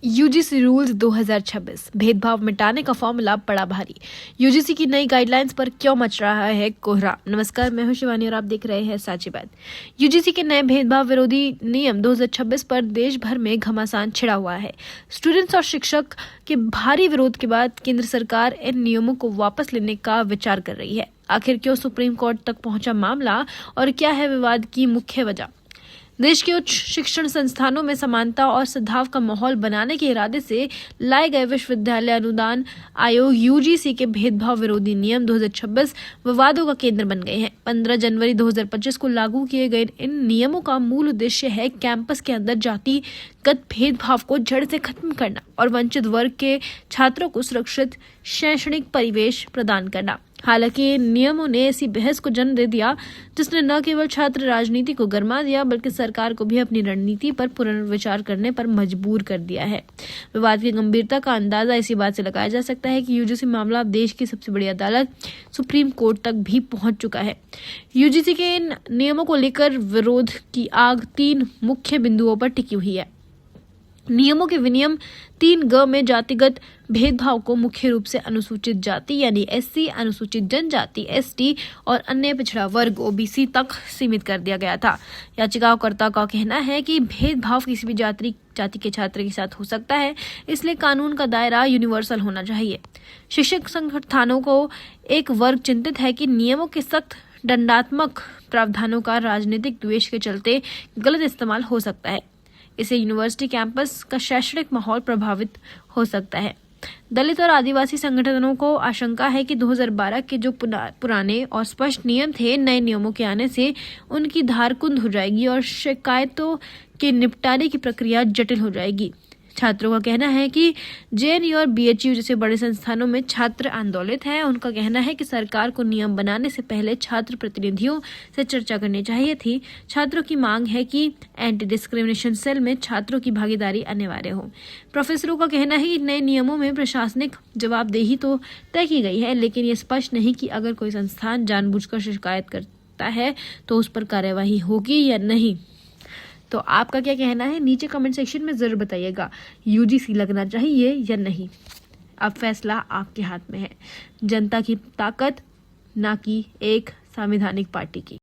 UGC rules 2026 भेदभाव मिटाने का फॉर्मूला बड़ा भारी। यूजीसी की नई गाइडलाइंस पर क्यों मच रहा है कोहराम। नमस्कार, मैं हूं शिवानी और आप देख रहे हैं साची बात। यूजीसी के नए भेदभाव विरोधी नियम 2026 पर देश भर में घमासान छिड़ा हुआ है। स्टूडेंट्स और शिक्षक के भारी विरोध के बाद केंद्र सरकार इन नियमों को वापस लेने का विचार कर रही है। आखिर क्यों सुप्रीम कोर्ट तक पहुंचा मामला और क्या है विवाद की मुख्य वजह। देश के उच्च शिक्षण संस्थानों में समानता और सद्भाव का माहौल बनाने के इरादे से लाए गए विश्वविद्यालय अनुदान आयोग यूजीसी के भेदभाव विरोधी नियम 2026 विवादों का केंद्र बन गए हैं। 15 जनवरी 2025 को लागू किए गए इन नियमों का मूल उद्देश्य है कैंपस के अंदर जातिगत भेदभाव को जड़ से खत्म करना और वंचित वर्ग के छात्रों को सुरक्षित शैक्षणिक परिवेश प्रदान करना। हालांकि इन नियमों ने ऐसी बहस को जन्म दे दिया जिसने न केवल छात्र राजनीति को गरमा दिया बल्कि सरकार को भी अपनी रणनीति पर पुनर्विचार करने पर मजबूर कर दिया है। विवाद की गंभीरता का अंदाजा इसी बात से लगाया जा सकता है कि यूजीसी मामला अब देश की सबसे बड़ी अदालत सुप्रीम कोर्ट तक भी पहुंच चुका है। यूजीसी के इन नियमों को लेकर विरोध की आग 3 मुख्य बिंदुओं पर टिकी हुई है। नियमों के विनियम 3G में जातिगत भेदभाव को मुख्य रूप से अनुसूचित जाति यानी एससी, अनुसूचित जनजाति एसटी और अन्य पिछड़ा वर्ग ओबीसी तक सीमित कर दिया गया था। याचिकाकर्ता का कहना है कि भेदभाव किसी भी जाति के छात्र के साथ हो सकता है, इसलिए कानून का दायरा यूनिवर्सल होना चाहिए। शिक्षक संगठनों को एक वर्ग चिंतित है कि नियमों के सख्त दंडात्मक प्रावधानों का राजनीतिक द्वेष के चलते गलत इस्तेमाल हो सकता है। इससे यूनिवर्सिटी कैंपस का शैक्षणिक माहौल प्रभावित हो सकता है। दलित और आदिवासी संगठनों को आशंका है कि 2012 के जो पुराने और स्पष्ट नियम थे, नए नियमों के आने से उनकी धार कुंद हो जाएगी और शिकायतों के निपटारे की प्रक्रिया जटिल हो जाएगी। छात्रों का कहना है कि जेएनयू और बीएचयू जैसे बड़े संस्थानों में छात्र आंदोलित हैं। उनका कहना है कि सरकार को नियम बनाने से पहले छात्र प्रतिनिधियों से चर्चा करनी चाहिए थी। छात्रों की मांग है कि एंटी डिस्क्रिमिनेशन सेल में छात्रों की भागीदारी अनिवार्य हो। प्रोफेसरों का कहना है कि नए नियमों में प्रशासनिक जवाबदेही तो तय की गई है, लेकिन ये स्पष्ट नहीं कि अगर कोई संस्थान जानबूझकर शिकायत करता है तो उस पर कार्यवाही होगी या नहीं। तो आपका क्या कहना है, नीचे कमेंट सेक्शन में जरूर बताइएगा। यूजीसी लगना चाहिए या नहीं, अब फैसला आपके हाथ में है। जनता की ताकत, ना कि एक संवैधानिक पार्टी की।